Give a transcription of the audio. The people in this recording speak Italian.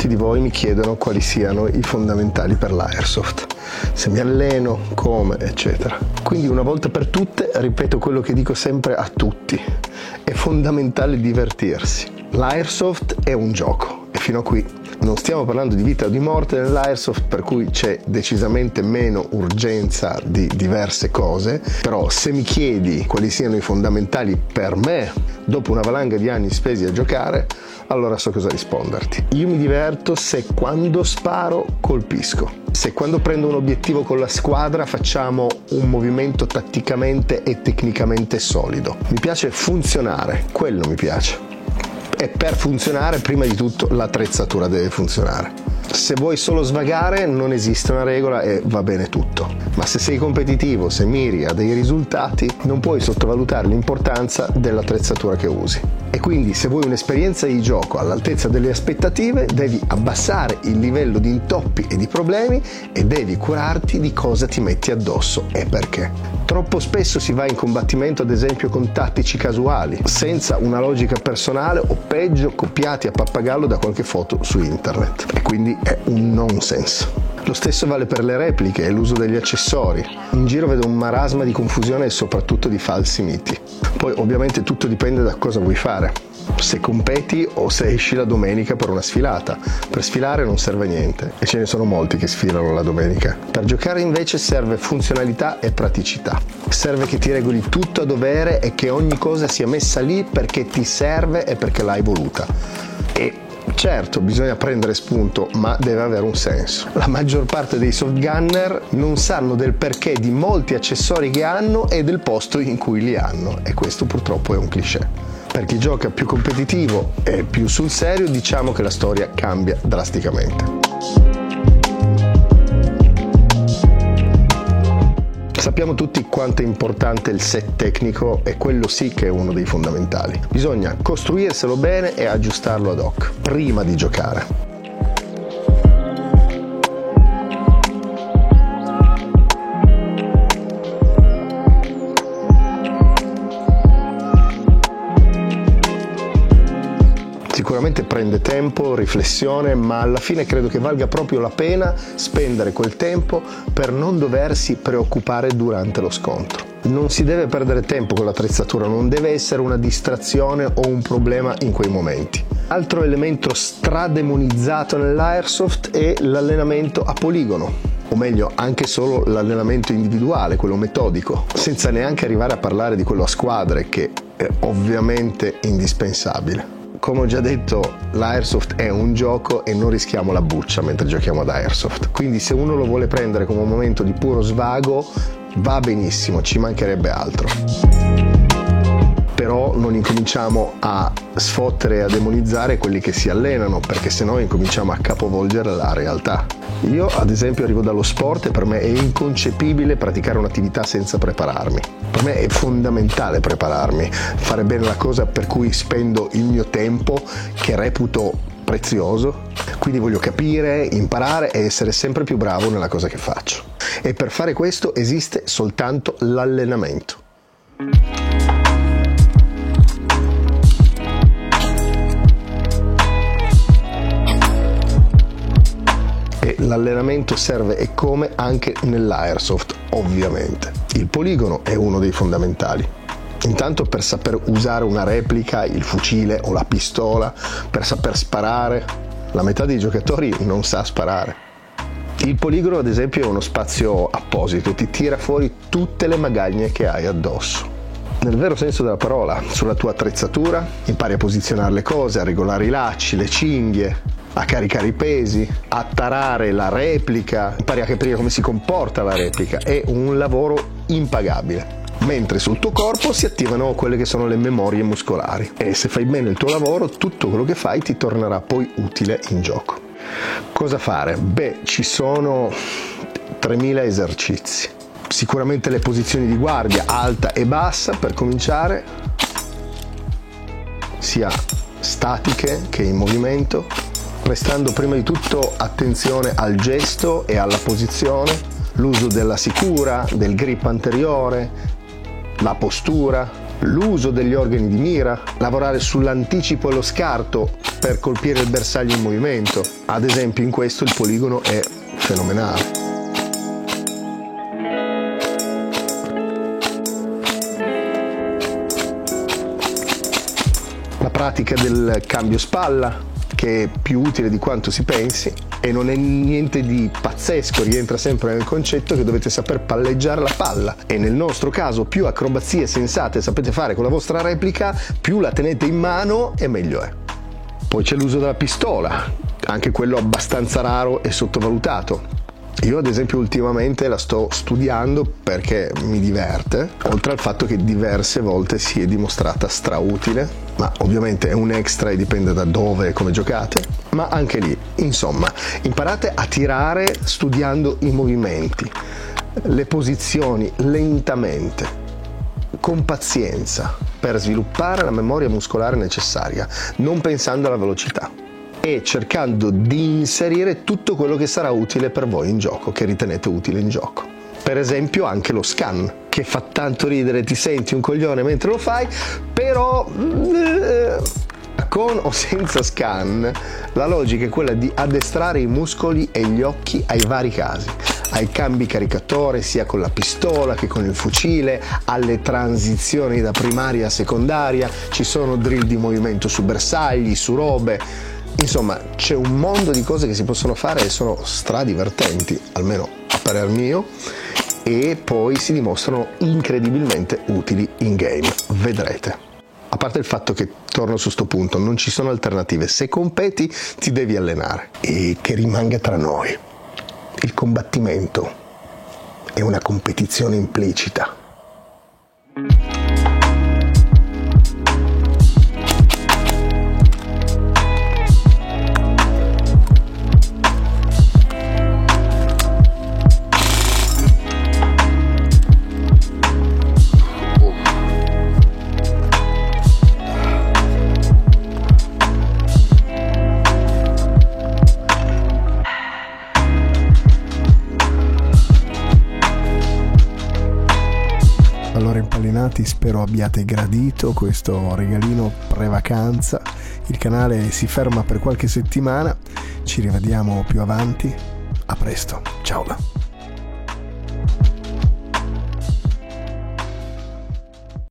molti di voi mi chiedono quali siano i fondamentali per l'Airsoft, se mi alleno, come, eccetera. Quindi una volta per tutte ripeto quello che dico sempre a tutti: è fondamentale divertirsi. L'Airsoft è un gioco e fino a qui non stiamo parlando di vita o di morte nell'Airsoft, per cui c'è decisamente meno urgenza di diverse cose. Però se mi chiedi quali siano i fondamentali per me dopo una valanga di anni spesi a giocare, allora so cosa risponderti. Io mi diverto se quando sparo colpisco, se quando prendo un obiettivo con la squadra facciamo un movimento tatticamente e tecnicamente solido. Mi piace funzionare, quello mi piace. E per funzionare, prima di tutto, l'attrezzatura deve funzionare. Se vuoi solo svagare, non esiste una regola e va bene tutto. Ma se sei competitivo, se miri a dei risultati, non puoi sottovalutare l'importanza dell'attrezzatura che usi. E quindi, se vuoi un'esperienza di gioco all'altezza delle aspettative, devi abbassare il livello di intoppi e di problemi e devi curarti di cosa ti metti addosso e perché. Troppo spesso si va in combattimento, ad esempio, con tattici casuali, senza una logica personale o peggio copiati a pappagallo da qualche foto su internet. E quindi è un nonsense. Lo stesso vale per le repliche e l'uso degli accessori. In giro vedo un marasma di confusione e soprattutto di falsi miti. Poi ovviamente tutto dipende da cosa vuoi fare. Se competi o se esci la domenica per una sfilata. Per sfilare non serve niente e ce ne sono molti che sfilano la domenica. Per giocare invece serve funzionalità e praticità. Serve che ti regoli tutto a dovere e che ogni cosa sia messa lì perché ti serve e perché l'hai voluta. E certo, bisogna prendere spunto, ma deve avere un senso. La maggior parte dei softgunner non sanno del perché di molti accessori che hanno e del posto in cui li hanno, e questo purtroppo è un cliché. Per chi gioca più competitivo e più sul serio, diciamo che la storia cambia drasticamente. Sappiamo tutti quanto è importante il set tecnico e quello sì che è uno dei fondamentali. Bisogna costruirselo bene e aggiustarlo ad hoc, prima di giocare. Sicuramente prende tempo, riflessione, ma alla fine credo che valga proprio la pena spendere quel tempo per non doversi preoccupare durante lo scontro. Non si deve perdere tempo con l'attrezzatura, non deve essere una distrazione o un problema in quei momenti. Altro elemento strademonizzato nell'Airsoft è l'allenamento a poligono, o meglio anche solo l'allenamento individuale, quello metodico, senza neanche arrivare a parlare di quello a squadre, che è ovviamente indispensabile. Come ho già detto, l'Airsoft è un gioco e non rischiamo la buccia mentre giochiamo ad Airsoft. Quindi se uno lo vuole prendere come un momento di puro svago, va benissimo, ci mancherebbe altro. Però non incominciamo a sfottere e a demonizzare quelli che si allenano, perché sennò incominciamo a capovolgere la realtà. Io ad esempio arrivo dallo sport e per me è inconcepibile praticare un'attività senza prepararmi. Per me è fondamentale prepararmi, fare bene la cosa per cui spendo il mio tempo, che reputo prezioso. Quindi voglio capire, imparare e essere sempre più bravo nella cosa che faccio. E per fare questo esiste soltanto l'allenamento. E l'allenamento serve e come anche nell'Airsoft, ovviamente. Il poligono è uno dei fondamentali. Intanto per saper usare una replica, il fucile o la pistola, per saper sparare. La metà dei giocatori non sa sparare. Il poligono ad esempio è uno spazio apposito, ti tira fuori tutte le magagne che hai addosso. Nel vero senso della parola, sulla tua attrezzatura, impari a posizionare le cose, a regolare i lacci, le cinghie, a caricare i pesi, a tarare la replica, impari a capire come si comporta la replica. È un lavoro impagabile. Mentre sul tuo corpo si attivano quelle che sono le memorie muscolari e se fai bene il tuo lavoro, tutto quello che fai ti tornerà poi utile in gioco. Cosa fare? Beh, ci sono 3000 esercizi. Sicuramente le posizioni di guardia, alta e bassa per cominciare, sia statiche che in movimento, prestando prima di tutto attenzione al gesto e alla posizione, l'uso della sicura, del grip anteriore, la postura, l'uso degli organi di mira, lavorare sull'anticipo e lo scarto per colpire il bersaglio in movimento. Ad esempio in questo il poligono è fenomenale. La pratica del cambio spalla, che è più utile di quanto si pensi e non è niente di pazzesco, rientra sempre nel concetto che dovete saper palleggiare la palla, e nel nostro caso più acrobazie sensate sapete fare con la vostra replica, più la tenete in mano e meglio è. Poi c'è l'uso della pistola, anche quello abbastanza raro e sottovalutato. Io ad esempio ultimamente la sto studiando perché mi diverte, oltre al fatto che diverse volte si è dimostrata strautile, ma ovviamente è un extra e dipende da dove e come giocate, ma anche lì, insomma, imparate a tirare studiando i movimenti, le posizioni lentamente, con pazienza, per sviluppare la memoria muscolare necessaria, non pensando alla velocità, e cercando di inserire tutto quello che sarà utile per voi in gioco, che ritenete utile in gioco. Per esempio anche lo scan, che fa tanto ridere, ti senti un coglione mentre lo fai, però con o senza scan la logica è quella di addestrare i muscoli e gli occhi ai vari casi, ai cambi caricatore sia con la pistola che con il fucile, alle transizioni da primaria a secondaria, ci sono drill di movimento su bersagli, su robe. Insomma, c'è un mondo di cose che si possono fare e sono stradivertenti, almeno a parer mio, e poi si dimostrano incredibilmente utili in game, vedrete. A parte il fatto che, torno su sto punto, non ci sono alternative, se competi ti devi allenare. E che rimanga tra noi, il combattimento è una competizione implicita. Allora impallinati, spero abbiate gradito questo regalino pre-vacanza. Il canale si ferma per qualche settimana, ci rivediamo più avanti. A presto, ciao!